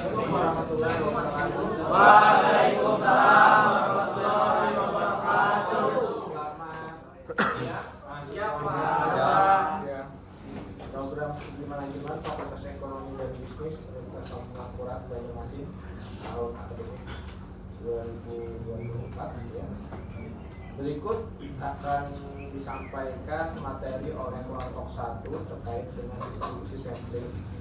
Assalamualaikum warahmatullahi wabarakatuh. Waalaikumsalam warahmatullahi wabarakatuh. Siapa? Ya. Program manajemen Fakultas Ekonomi dan Bisnis Universitas Al-Quran Banjarmasin tahun akademik 2024 ya. Berikut akan disampaikan materi oleh kelompok 1 terkait dengan distribusi sampling.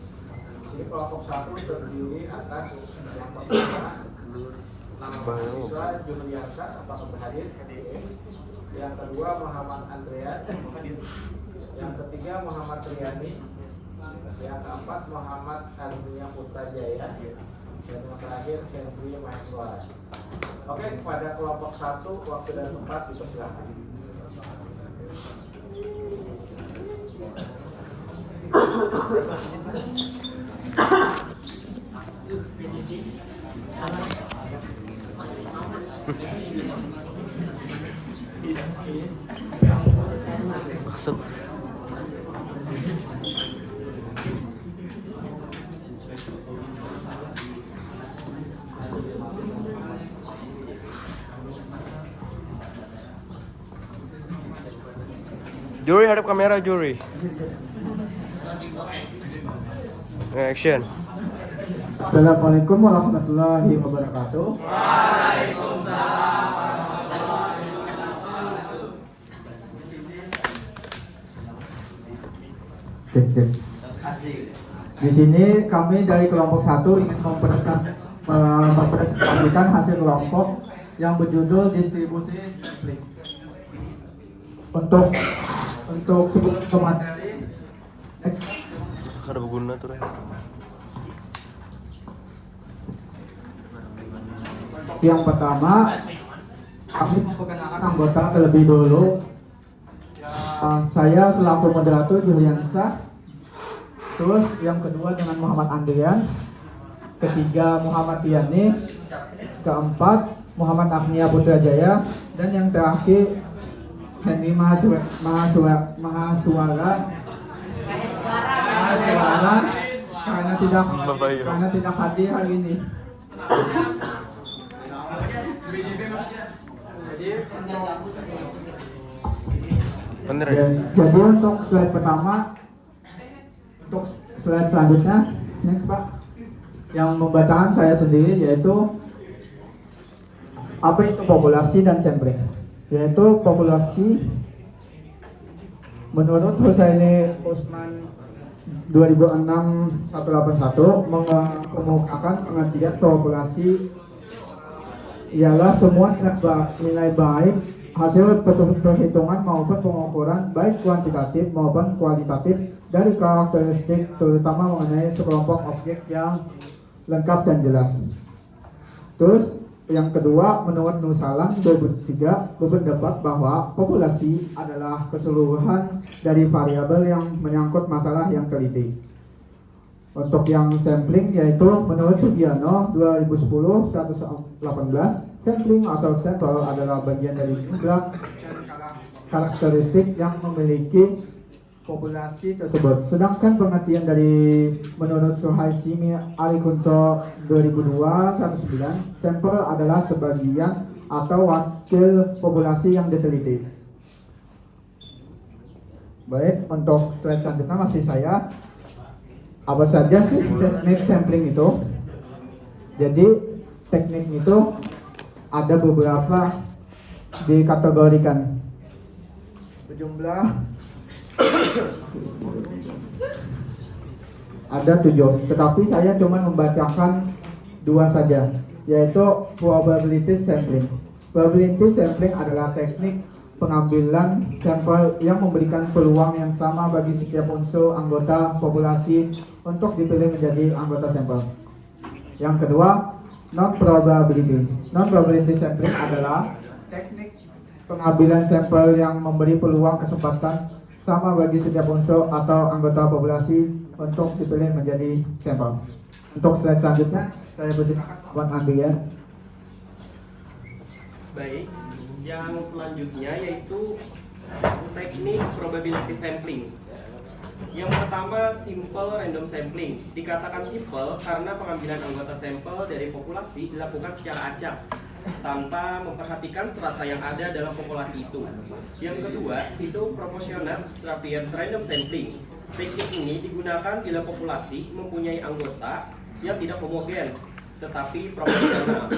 Jadi kelompok 1 terdiri atas yang pertama nama mahasiswa Juliansa, apakah berhadir? Yang kedua Muhammad Andrean, yang ketiga Muhammad Triani, yang keempat Muhammad Armia Putrajaya, dan yang terakhir Henry Maheswara. Oke, kepada kelompok 1 waktu dan tempat dipersilakan. Maksud Juri, hadap kamera Juri. Action. Assalamualaikum warahmatullahi wabarakatuh. Waalaikumsalam warahmatullahi wabarakatuh. Cek. Di sini kami dari kelompok 1 ingin mempresentasikan hasil kelompok yang berjudul distribusi sampling. Untuk sebelum ke materi, Ada berguna tuh. yang pertama kami memperkenalkan anggota terlebih dulu. Saya selaku moderator Juliansa. Terus yang kedua dengan Muhammad Andrian, ketiga Muhammad Tiani, keempat Muhammad Agnia Putrajaya, dan yang terakhir Henry Maheswara karena tidak hadir hari ini. Bener Ya, ya? jadi untuk slide pertama, untuk slide selanjutnya, next Pak, yang membacakan saya sendiri yaitu apa itu populasi dan sampling. Yaitu populasi menurut Husaini Usman 2006-181 mengemukakan pengertian populasi ialah semua nilai baik hasil perhitungan maupun pengukuran baik kuantitatif maupun kualitatif dari karakteristik terutama mengenai sekelompok objek yang lengkap dan jelas. Terus yang kedua, menurut Nusalam 2003 berpendapat bahwa populasi adalah keseluruhan dari variabel yang menyangkut masalah yang teliti. Untuk yang sampling yaitu menurut Sugiono 2010-118, sampling atau sampel adalah bagian dari jumlah karakteristik yang memiliki populasi tersebut. Sedangkan pengertian dari menurut Suhaisimi Alikunto 2002-19, sampel adalah sebagian atau wakil populasi yang diteliti. Baik, untuk slide selanjutnya masih saya. Apa saja sih teknik sampling itu? Jadi teknik itu ada beberapa dikategorikan. Berjumlah ada 7, tetapi saya cuma membacakan 2 saja, yaitu probability sampling. Probability sampling adalah teknik pengambilan sampel yang memberikan peluang yang sama bagi setiap unsur anggota populasi untuk dipilih menjadi anggota sampel. Yang kedua, non-probability. Non-probability sampling adalah teknik pengambilan sampel yang memberi peluang kesempatan sama bagi setiap unsur atau anggota populasi untuk dipilih menjadi sampel. Untuk slide selanjutnya, saya persilakan Wan Andrian. Baik, yang selanjutnya yaitu teknik probability sampling. Yang pertama, simple random sampling. Dikatakan simple karena pengambilan anggota sampel dari populasi dilakukan secara acak tanpa memperhatikan strata yang ada dalam populasi itu. Yang kedua, itu proportional stratified random sampling. Teknik ini digunakan bila populasi mempunyai anggota yang tidak homogen, tetapi proporsional.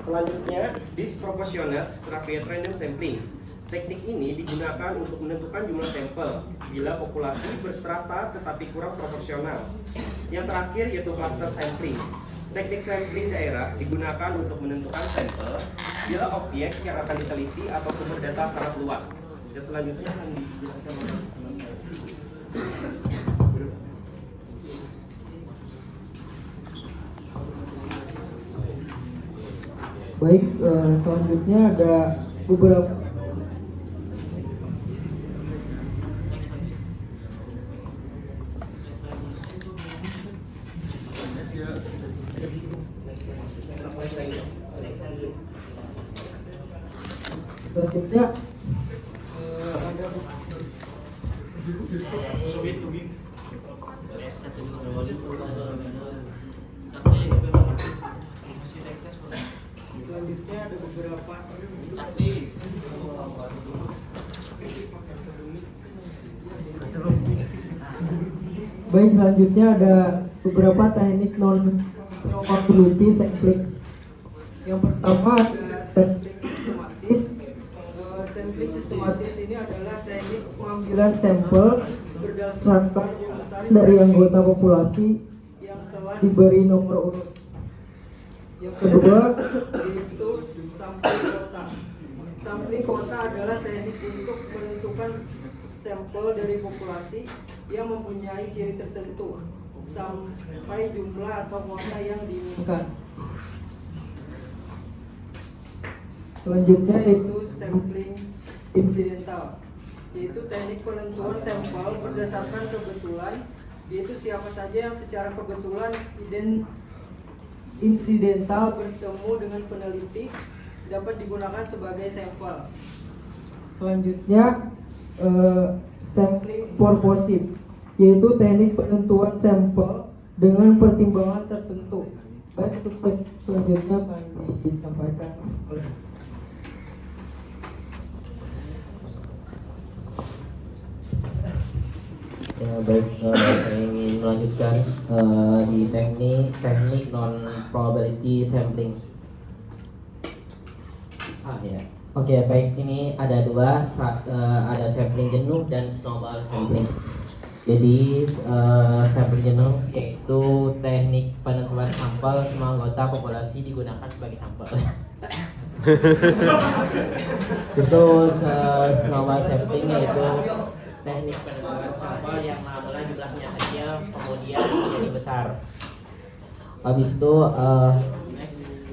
Selanjutnya, disproportionate stratified random sampling. Teknik ini digunakan untuk menentukan jumlah sampel bila populasi berstrata tetapi kurang proporsional. Yang terakhir yaitu cluster sampling. Teknik sampling daerah digunakan untuk menentukan sampel bila objek yang akan diteliti atau sumber data sangat luas. Dan selanjutnya akan dijelaskan oleh teman saya. Baik, selanjutnya ada beberapa selanjutnya ada selanjutnya ada beberapa baik, selanjutnya ada beberapa teknik non-probability sampling. Yang pertama ada sampling sistematis. Sampling sistematis ini adalah teknik pengambilan sampel berdasarkan urutan dari anggota populasi yang telah diberi nomor urut. Yang kedua yaitu sampling kota. Sampling kota adalah teknik untuk menentukan sampel dari populasi yang mempunyai ciri tertentu sampai jumlah atau kuota yang diinginkan. Selanjutnya yaitu sampling insidental, yaitu teknik penentuan sampel berdasarkan kebetulan, yaitu siapa saja yang secara kebetulan insidental bertemu dengan peneliti dapat digunakan sebagai sampel. Selanjutnya sampling purposive, yaitu teknik penentuan sampel dengan pertimbangan tertentu. Baik, untuk selanjutnya akan disampaikan oleh ya, baik, saya ingin melanjutkan di teknik non probability sampling. Ya. Oke, baik, ini ada dua, ada sampling jenuh dan snowball sampling. Jadi sampling jenuh yaitu teknik penentuan sampel semua anggota populasi digunakan sebagai sampel. Terus snowball sampling yaitu teknik penentuan sampel yang mula jumlahnya kecil kemudian menjadi besar. Habis itu next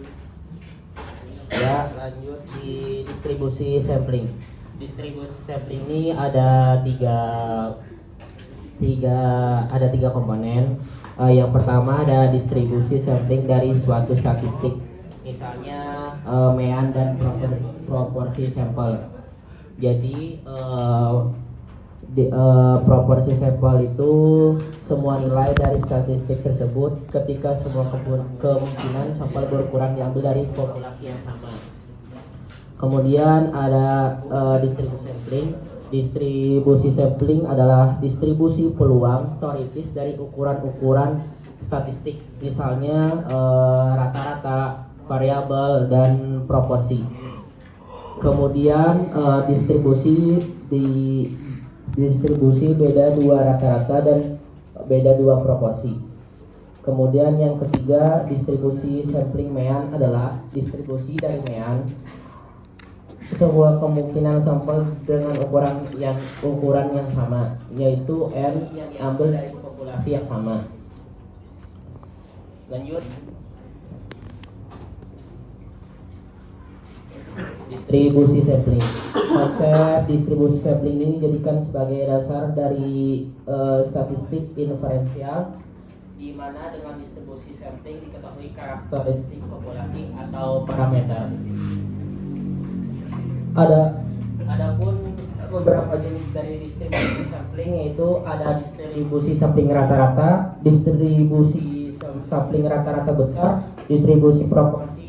ya, lanjut di distribusi sampling. Distribusi sampling ini ada tiga komponen. Yang pertama ada distribusi sampling dari suatu statistik, misalnya mean dan proporsi sampel. Jadi proporsi sampel itu semua nilai dari statistik tersebut ketika semua kemungkinan sampel berukuran diambil dari populasi yang sama. Kemudian ada distribusi sampling. Distribusi sampling adalah distribusi peluang teoritis dari ukuran-ukuran statistik, misalnya rata-rata, variabel, dan proporsi. Kemudian distribusi beda dua rata-rata dan beda dua proporsi. Kemudian yang ketiga, distribusi sampling mean adalah distribusi dari mean sebuah kemungkinan sampel dengan ukuran yang sama, yaitu n yang diambil dari populasi yang sama. Lanjut. Distribusi sampling. Konsep distribusi sampling ini dijadikan sebagai dasar dari statistik inferensial di mana dengan distribusi sampling diketahui karakteristik populasi atau parameter. Adapun beberapa jenis dari distribusi sampling yaitu ada distribusi sampling rata-rata, distribusi sampling rata-rata besar, distribusi proporsi